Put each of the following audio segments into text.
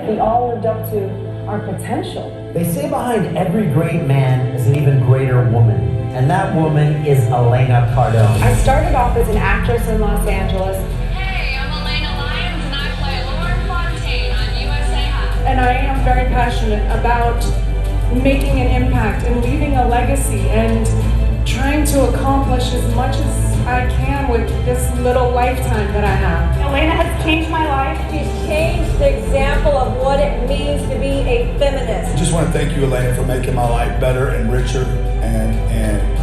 if we all lived up to our potential. They say behind every great man is an even greater woman, and that woman is Elena Cardone. I started off as an actress in Los Angeles. Hey, I'm Elena Lyons, and I play Lauren Fontaine on USA High. And I am very passionate about making an impact and leaving a legacy and trying to accomplish as much as I can with this little lifetime that I have. Elena has changed my life. She's changed the example of what it means to be a feminist. I just want to thank you, Elena, for making my life better and richer and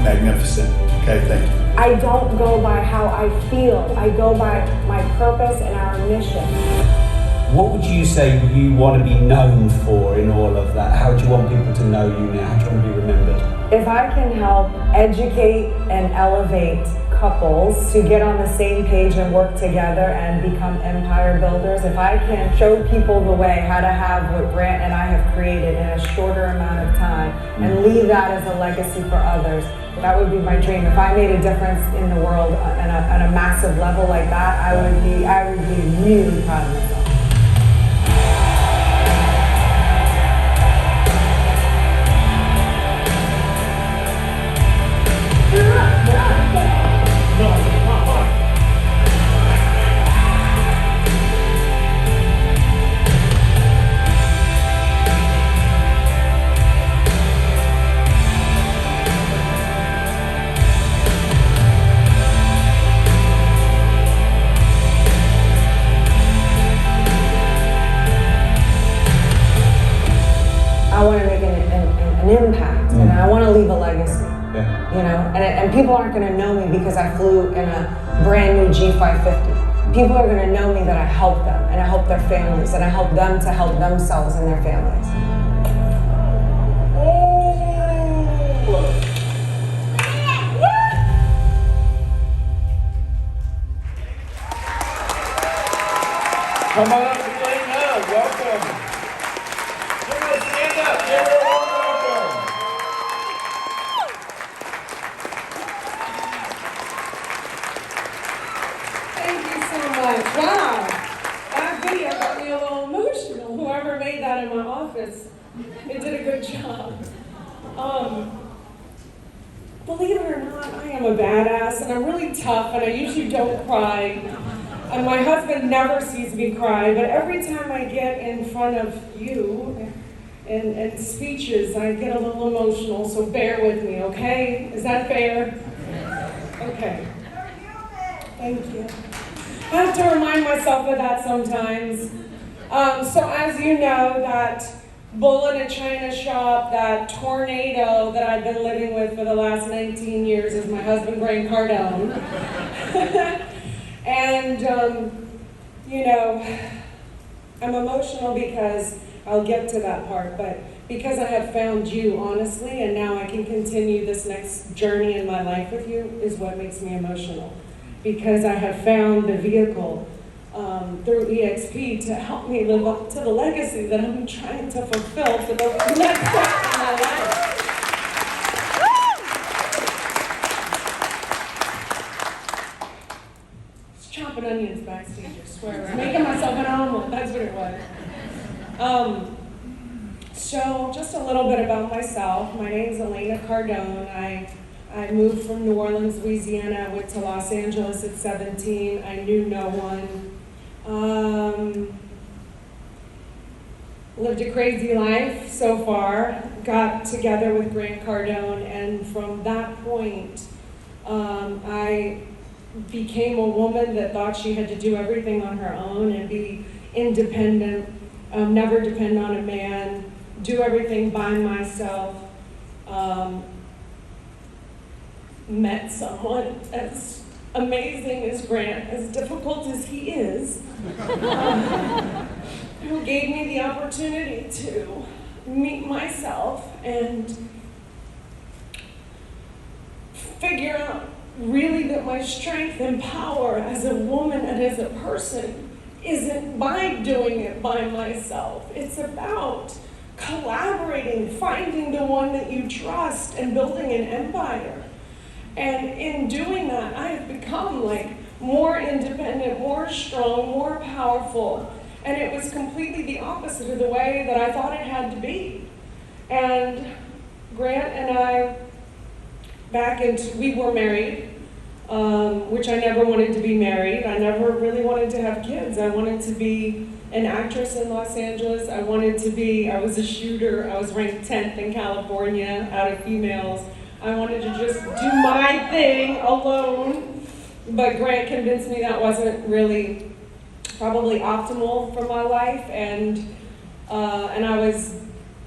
magnificent. Okay, thank you. I don't go by how I feel. I go by my purpose and our mission. What would you say you want to be known for in all of that? How do you want people to know you now? How do you want to be remembered? If I can help educate and elevate couples to get on the same page and work together and become empire builders, if I can show people the way how to have what Grant and I have created in a shorter amount of time and leave that as a legacy for others, that would be my dream. If I made a difference in the world on a massive level like that, I would be really proud of myself. I want to make an impact, and I want to leave a legacy. Yeah. You know, and people aren't going to know me because I flew in a brand new G550. People are going to know me that I help them, and I help their families, and I help them to help themselves and their families. Come on up, Elena. Welcome. Give her a stand up. Give her a warm welcome. Thank you so much. Wow. That video got me a little emotional. Whoever made that in my office, they did a good job. Believe it or not, I am a badass, and I'm really tough, and I usually don't cry. And my husband never sees me cry, but every time I get in front of you and speeches, I get a little emotional, so bear with me, okay? Is that fair? Okay. Thank you. I have to remind myself of that sometimes. So as you know, that bull in a china shop, that tornado that I've been living with for the last 19 years is my husband, Grant Cardone. And, you know, I'm emotional because I'll get to that part, but because I have found you, honestly, and now I can continue this next journey in my life with you is what makes me emotional. Because I have found the vehicle through eXp to help me live up to the legacy that I'm trying to fulfill for the next step in my life. Chopping onions backstage, I swear. I'm making myself an omelet, that's what it was. So just a little bit about myself. My name is Elena Cardone. I moved from New Orleans, Louisiana. I went to Los Angeles at 17. I knew no one. Lived a crazy life so far. Got together with Grant Cardone, and from that point, I became a woman that thought she had to do everything on her own and be independent, never depend on a man, do everything by myself. Met someone as amazing as Grant, as difficult as he is, who gave me the opportunity to meet myself and figure out really that my strength and power as a woman and as a person isn't by doing it by myself. It's about collaborating, finding the one that you trust, and building an empire. And in doing that, I have become like more independent, more strong, more powerful. And it was completely the opposite of the way that I thought it had to be. And Grant and I, we were married, which I never wanted to be married. I never really wanted to have kids. I wanted to be an actress in Los Angeles. I was a shooter. I was ranked 10th in California out of females. I wanted to just do my thing alone. But Grant convinced me that wasn't really probably optimal for my life, and I was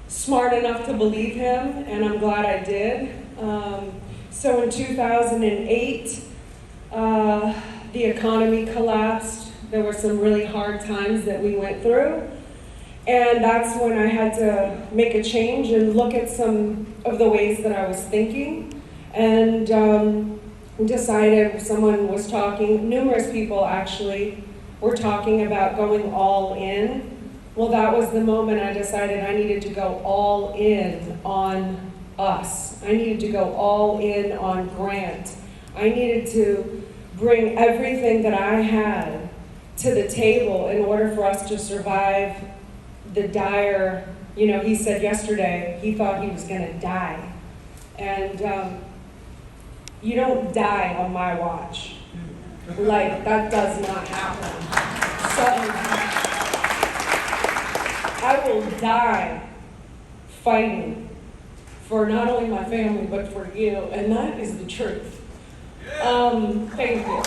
smart enough to believe him, and I'm glad I did. So in 2008, the economy collapsed. There were some really hard times that we went through, and that's when I had to make a change and look at some of the ways that I was thinking, and decided, someone was talking, numerous people actually were talking about going all in. Well, that was the moment I decided I needed to go all in on us. I needed to go all in on Grant. I needed to bring everything that I had to the table in order for us to survive the dire, he said yesterday he thought he was gonna die. And you don't die on my watch. Like, that does not happen. So, I will die fighting for not only my family, but for you, and that is the truth. Thank you.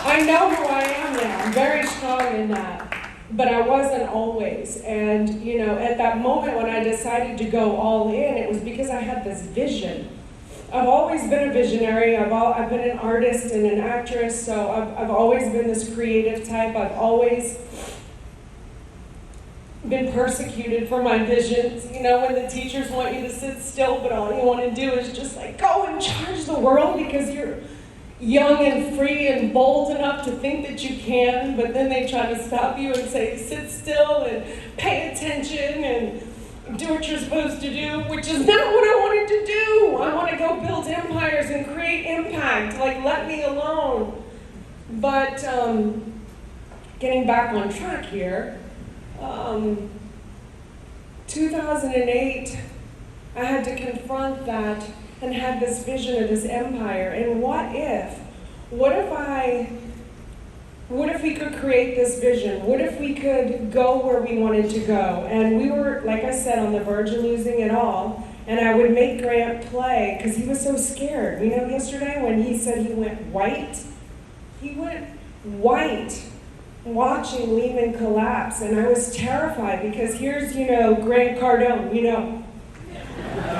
I know who I am now. I'm very strong in that, but I wasn't always. And, at that moment when I decided to go all in, it was because I had this vision. I've always been a visionary. I've been an artist and an actress, so I've always been this creative type. I've always been persecuted for my visions. When the teachers want you to sit still, but all you want to do is just go and charge the world because you're young and free and bold enough to think that you can, but then they try to stop you and say, sit still and pay attention and do what you're supposed to do, which is not what I wanted to do. I want to go build empires and create impact. Let me alone. But getting back on track here, 2008, I had to confront that and have this vision of this empire. And what if we could create this vision? What if we could go where we wanted to go? And we were, like I said, on the verge of losing it all. And I would make Grant play because he was so scared. Yesterday when he said he went white watching Lehman collapse. And I was terrified because here's, Grant Cardone,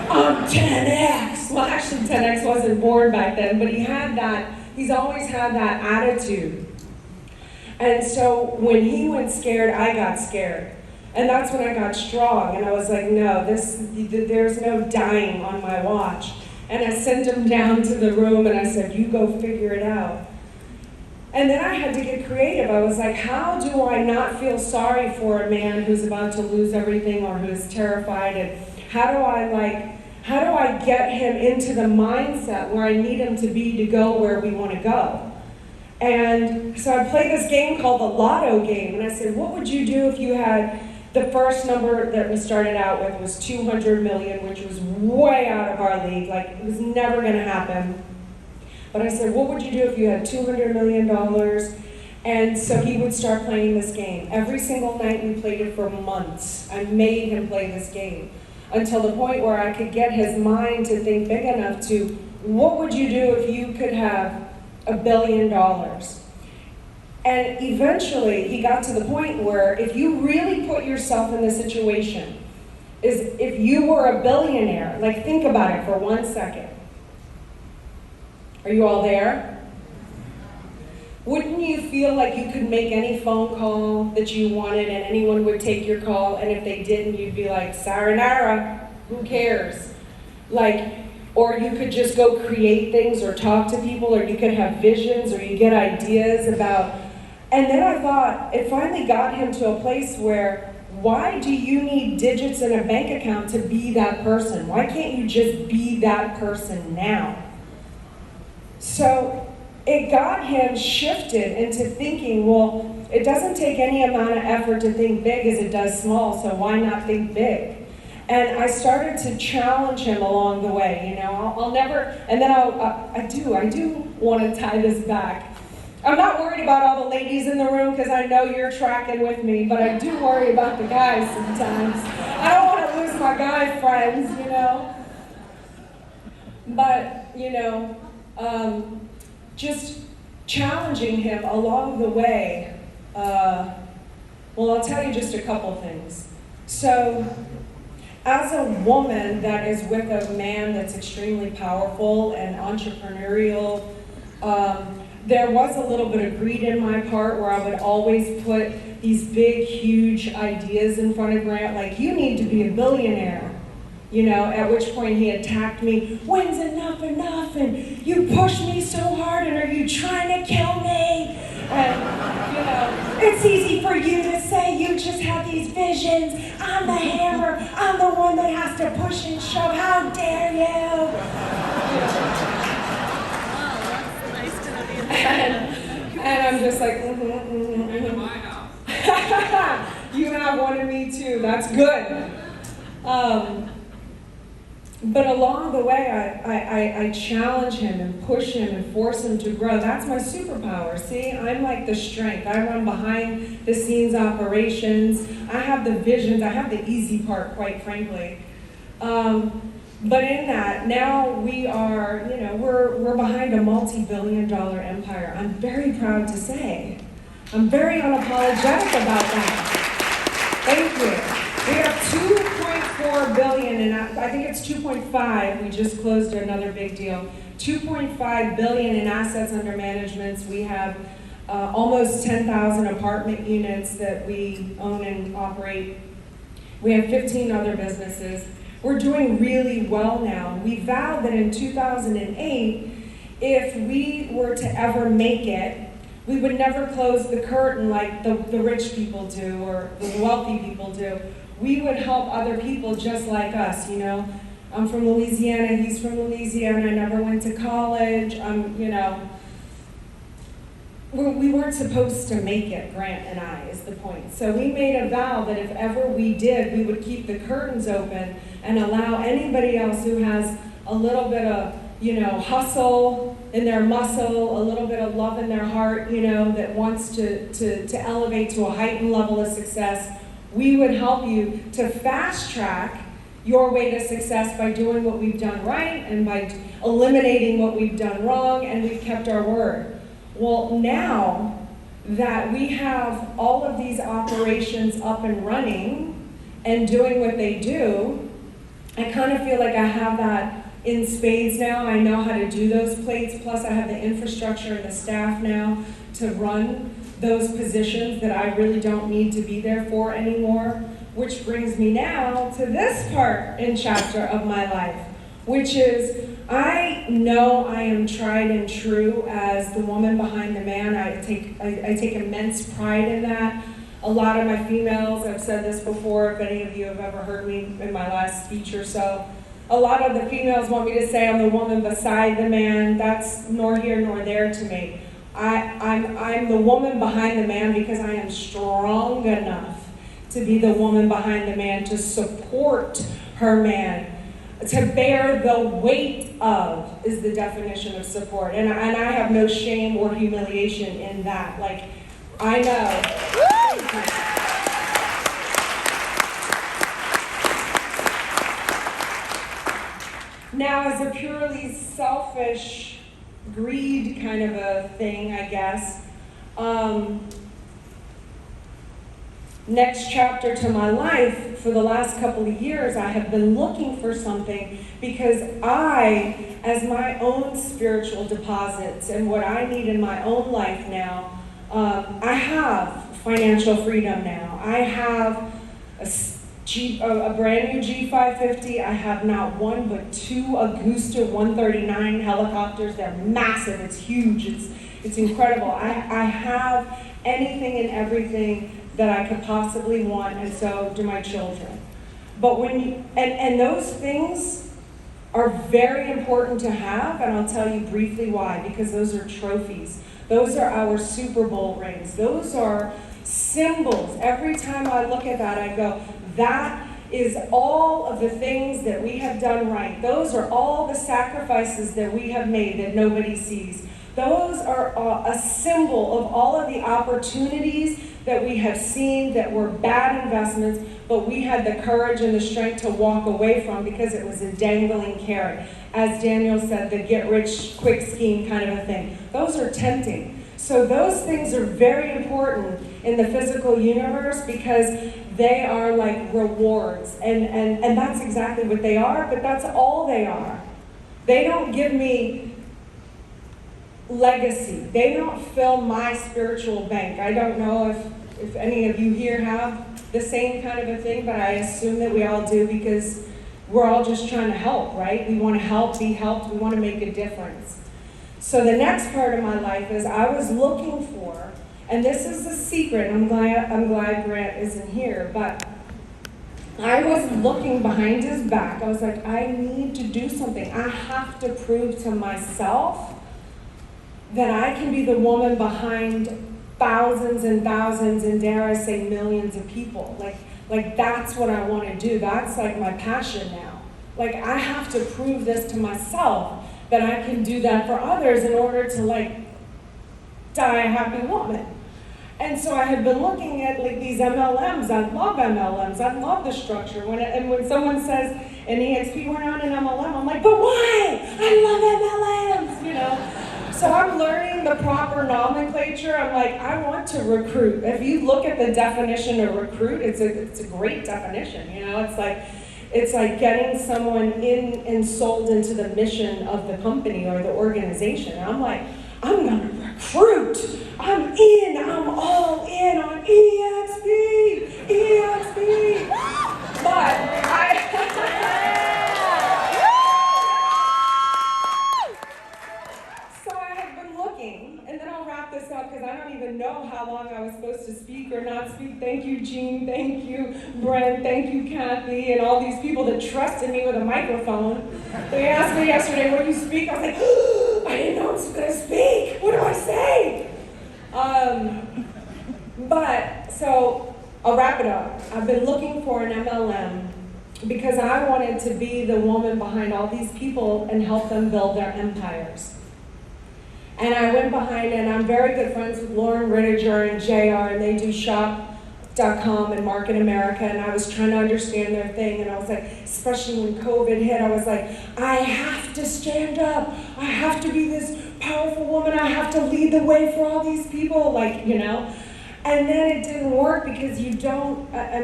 I'm 10X. Well, actually 10X wasn't born back then, but he's always had that attitude. And so when he went scared, I got scared. And that's when I got strong. And I was like, no, there's no dying on my watch. And I sent him down to the room and I said, you go figure it out. And then I had to get creative. I was like, how do I not feel sorry for a man who's about to lose everything or who's terrified? And how do I get him into the mindset where I need him to be to go where we want to go? And so I played this game called the Lotto game, and I said, what would you do if you had the first number that we started out with was 200 million, which was way out of our league, it was never gonna happen. But I said, what would you do if you had $200 million? And so he would start playing this game. Every single night we played it for months. I made him play this game until the point where I could get his mind to think big enough to, what would you do if you could have $1 billion? And eventually he got to the point where if you really put yourself in the situation, is if you were a billionaire, think about it for 1 second. Are you all there? Wouldn't you feel like you could make any phone call that you wanted and anyone would take your call, and if they didn't, you'd be like, sayonara, who cares? Or you could just go create things or talk to people, or you could have visions, or you get ideas about. And then I thought, it finally got him to a place where, why do you need digits in a bank account to be that person? Why can't you just be that person now? So it got him shifted into thinking, well, it doesn't take any amount of effort to think big as it does small, so why not think big? And I started to challenge him along the way, you know. I'll never, and then I do want to tie this back. I'm not worried about all the ladies in the room because I know you're tracking with me, but I do worry about the guys sometimes. I don't want to lose my guy friends, you know. But, you know, just challenging him along the way. Well, I'll tell you just a couple things. So, as a woman that is with a man that's extremely powerful and entrepreneurial, there was a little bit of greed in my part where I would always put these big, huge ideas in front of Grant, like, you need to be a billionaire. You know, at which point he attacked me, when's enough, and you push me so hard, and are you trying to kill me? And, you know, it's easy for you to say you just have these visions. I'm the hammer, I'm the one that has to push and shove, how dare you? And I'm just like, You have wanted me too, that's good. But along the way, I challenge him and push him and force him to grow. That's my superpower. See, I'm like the strength. I run behind the scenes operations. I have the visions. I have the easy part, quite frankly. But in that, now we are, you know, we're behind a multi-billion-dollar empire. I'm very proud to say. I'm very unapologetic about that. Thank you. We have 2.4 billion, and I think it's 2.5. We just closed another big deal. 2.5 billion in assets under management. We have almost 10,000 apartment units that we own and operate. We have 15 other businesses. We're doing really well now. We vowed that in 2008, if we were to ever make it, we would never close the curtain like the rich people do or the wealthy people do. We would help other people just like us, you know. I'm from Louisiana, he's from Louisiana, I never went to college, you know. We weren't supposed to make it, Grant and I, is the point. So we made a vow that if ever we did, we would keep the curtains open and allow anybody else who has a little bit of, you know, hustle in their muscle, a little bit of love in their heart, you know, that wants to elevate to a heightened level of success. We would help you to fast track your way to success by doing what we've done right and by eliminating what we've done wrong, and we've kept our word. Well, now that we have all of these operations up and running and doing what they do, I kind of feel like I have that in spades now. I know how to do those plates, plus I have the infrastructure and the staff now to run those positions that I really don't need to be there for anymore, which brings me now to this part in chapter of my life, which is I know I am tried and true as the woman behind the man. I take immense pride in that. A lot of my females, I've said this before, if any of you have ever heard me in my last speech or so, a lot of the females want me to say I'm the woman beside the man. That's nor here nor there to me. I'm the woman behind the man because I am strong enough to be the woman behind the man, to support her man, to bear the weight of is the definition of support. And I have no shame or humiliation in that. Like, I know. Now, as a purely selfish greed kind of a thing, I guess, next chapter to my life, for the last couple of years, I have been looking for something because I, as my own spiritual deposits and what I need in my own life now, I have financial freedom now. I have a brand new G550. I have not one but two Augusta 139 helicopters. They're massive. It's huge. It's incredible. I have anything and everything that I could possibly want, and so do my children. But when you, and those things are very important to have, and I'll tell you briefly why, because those are trophies. Those are our Super Bowl rings. Those are symbols. Every time I look at that, I go, that is all of the things that we have done right. Those are all the sacrifices that we have made that nobody sees. Those are a symbol of all of the opportunities that we have seen that were bad investments, but we had the courage and the strength to walk away from because it was a dangling carrot. As Daniel said, the get-rich-quick scheme kind of a thing. Those are tempting. So those things are very important in the physical universe because they are like rewards. And that's exactly what they are, but that's all they are. They don't give me legacy. They don't fill my spiritual bank. I don't know if any of you here have the same kind of a thing, but I assume that we all do because we're all just trying to help, right? We want to help, be helped, we want to make a difference. So the next part of my life is I was looking for, and this is the secret, I'm glad Grant isn't here, but I was looking behind his back. I was like, I need to do something. I have to prove to myself that I can be the woman behind thousands and thousands and dare I say millions of people. Like that's what I want to do. That's like my passion now. Like I have to prove this to myself that I can do that for others in order to like die a happy woman. And so I have been looking at like these MLMs. I love MLMs. I love the structure. When someone says an eXp went on an MLM, I'm like, but why? I love MLMs, you know? So I'm learning the proper nomenclature. I'm like, I want to recruit. If you look at the definition of recruit, it's a great definition. You know, it's like getting someone in and sold into the mission of the company or the organization. And I'm like, I'm gonna recruit. I'm in. I'm all in on eXp. But and then I'll wrap this up because I don't even know how long I was supposed to speak or not speak. Thank you, Jean. Thank you, Brent. Thank you, Kathy, and all these people that trusted me with a microphone. They asked me yesterday, will you speak? I was like, I didn't know I was going to speak. What do I say? But, so I'll wrap it up. I've been looking for an MLM because I wanted to be the woman behind all these people and help them build their empires. And I went behind it, and I'm very good friends with Lauren Rittiger and JR, and they do shop.com and Market America, and I was trying to understand their thing, and I was like, especially when COVID hit, I was like, I have to stand up. I have to be this powerful woman. I have to lead the way for all these people, like, you know. And then it didn't work because you don't, I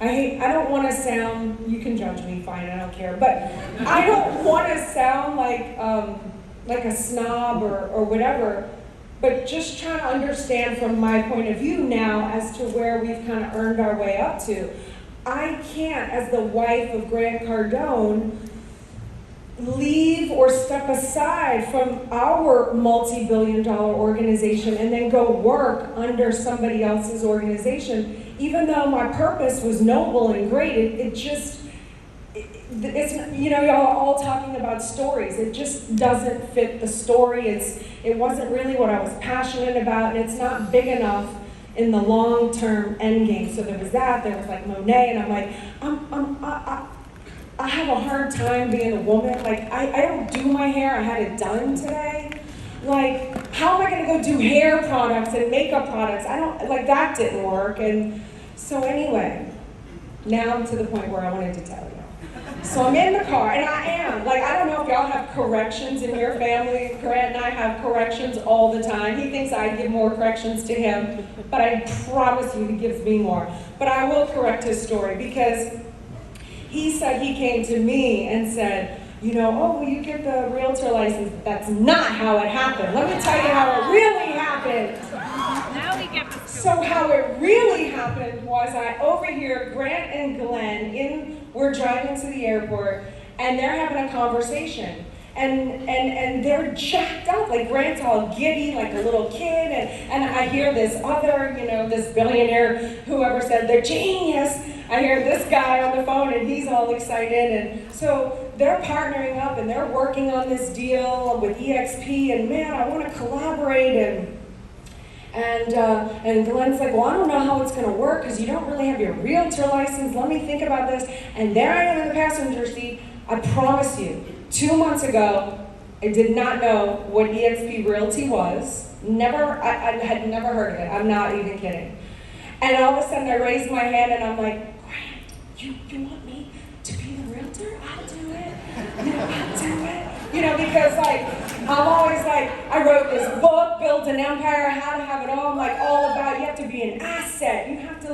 don't want to sound, you can judge me, fine, I don't care, but I don't want to sound like a snob or whatever, but just trying to understand from my point of view now as to where we've kind of earned our way up to. I can't, as the wife of Grant Cardone, leave or step aside from our multi-billion-dollar organization and then go work under somebody else's organization. Even though my purpose was noble and great, it's you know, y'all are all talking about stories. It just doesn't fit the story. It wasn't really what I was passionate about, and it's not big enough in the long-term end game. So there was that. There was like Monet, and I'm like, I have a hard time being a woman. Like I don't do my hair. I had it done today. Like how am I going to go do hair products and makeup products? I don't like that didn't work. And so anyway, now I'm to the point where I wanted to tell you. So I'm in the car, and I am. Like, I don't know if y'all have corrections in your family. Grant and I have corrections all the time. He thinks I give more corrections to him, but I promise you he gives me more. But I will correct his story, because he said he came to me and said, you know, oh, will you get the realtor license? That's not how it happened. Let me tell you how it really happened. Now we get the So how it really happened was I overhear Grant and Glenn we're driving to the airport, and they're having a conversation. And they're jacked up, like Grant's all giddy, like a little kid, and I hear this other, you know, this billionaire, whoever said they're genius, I hear this guy on the phone and he's all excited. And so they're partnering up and they're working on this deal with eXp, and man, I want to collaborate. And Glenn's like, well, I don't know how it's going to work because you don't really have your realtor license. Let me think about this. And there I am in the passenger seat. I promise you, 2 months ago, I did not know what eXp Realty was. I had never heard of it. I'm not even kidding. And all of a sudden I raised my hand and I'm like, Grant, you want me to be the realtor? I'll do it. I'll do it. Because I'm always like, I wrote this book, Built an Empire, How to Have It All. I'm like all about, you have to be an asset. You have to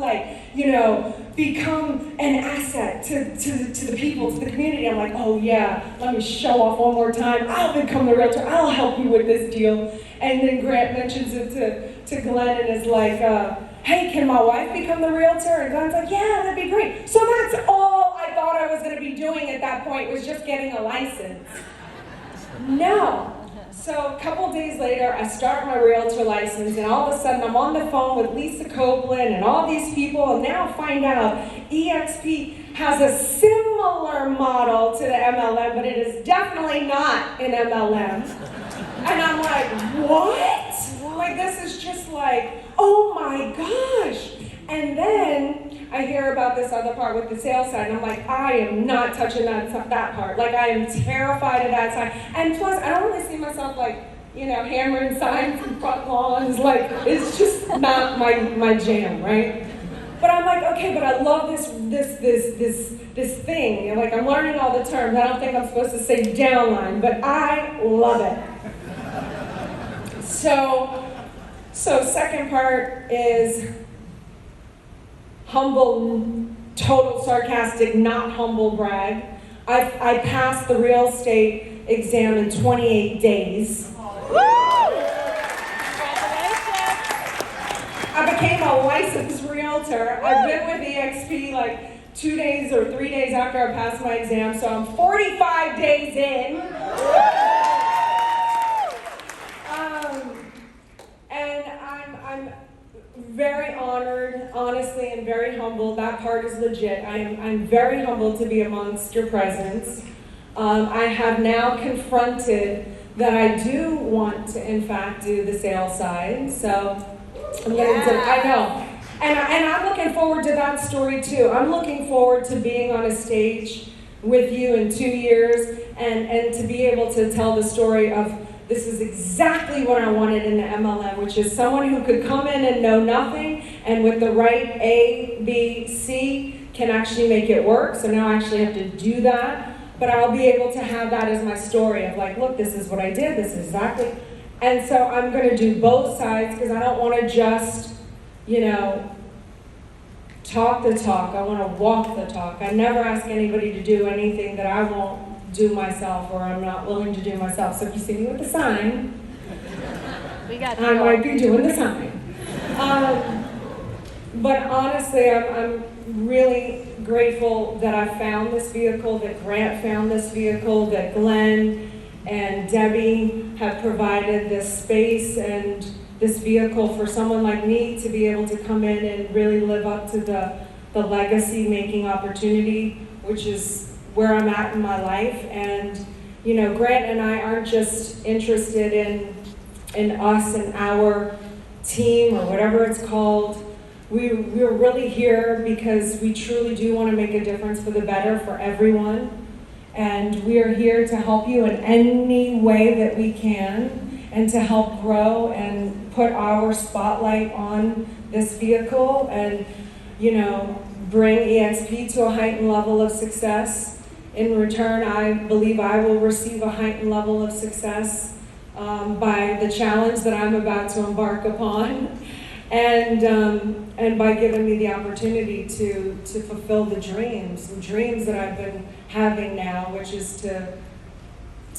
become an asset to the people, to the community. I'm like, oh yeah, let me show off one more time. I'll become the realtor. I'll help you with this deal. And then Grant mentions it to Glenn and is like, hey, can my wife become the realtor? And Glenn's like, yeah, that'd be great. So that's all I thought I was going to be doing at that point, was just getting a license. No. So a couple days later, I start my realtor license, and all of a sudden I'm on the phone with Lisa Copeland and all these people, and now I find out eXp has a similar model to the MLM, but it is definitely not an MLM. And I'm like, what? Like, this is just like, oh my gosh. And then I hear about this other part with the sales side, and I'm like, I am not touching that part. Like, I am terrified of that side. And plus, I don't really see myself like, hammering signs in front lawns. Like, it's just not my jam, right? But I'm like, okay, but I love this thing. Like, I'm learning all the terms. I don't think I'm supposed to say downline, but I love it. So second part is humble, total sarcastic, not humble brag. I passed the real estate exam in 28 days. I became a licensed realtor. I've been with eXp like 2 days or 3 days after I passed my exam, so I'm 45 days in. And I'm very honored, honestly, and very humbled. That part is legit. I'm very humbled to be amongst your presence. I have now confronted that I do want to, in fact, do the sales side. So I'm going to do, I know. And I'm looking forward to that story too. I'm looking forward to being on a stage with you in 2 years and to be able to tell the story of this is exactly what I wanted in the MLM, which is someone who could come in and know nothing, and with the right A, B, C, can actually make it work. So now I actually have to do that, but I'll be able to have that as my story of like, look, this is what I did, this is exactly. And so I'm going to do both sides because I don't want to just, talk the talk. I want to walk the talk. I never ask anybody to do anything that I won't do myself or I'm not willing to do myself. So if you see me with the sign, I might be doing the sign. But honestly, I'm really grateful that I found this vehicle, that Grant found this vehicle, that Glenn and Debbie have provided this space and this vehicle for someone like me to be able to come in and really live up to the legacy making opportunity, which is where I'm at in my life. And Grant and I aren't just interested in us and our team or whatever it's called. We're really here because we truly do want to make a difference for the better for everyone. And we are here to help you in any way that we can and to help grow and put our spotlight on this vehicle and, bring eXp to a heightened level of success. In return, I believe I will receive a heightened level of success by the challenge that I'm about to embark upon, and by giving me the opportunity to fulfill the dreams that I've been having now, which is to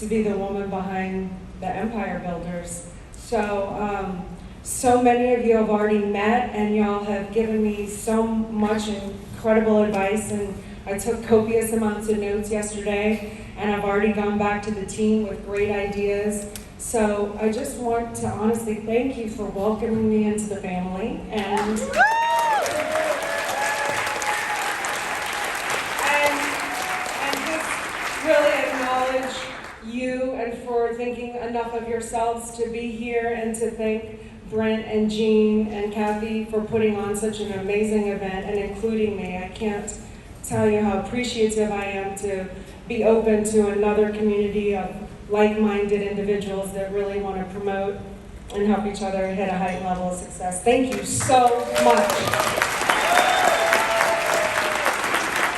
be the woman behind the Empire Builders. So many of you have already met, and y'all have given me so much incredible advice, and I took copious amounts of notes yesterday, and I've already gone back to the team with great ideas. So I just want to honestly thank you for welcoming me into the family. And for thinking enough of yourselves to be here, and to thank Brent and Jean and Kathy for putting on such an amazing event and including me. I can't tell you how appreciative I am to be open to another community of like-minded individuals that really want to promote and help each other hit a high level of success. Thank you so much.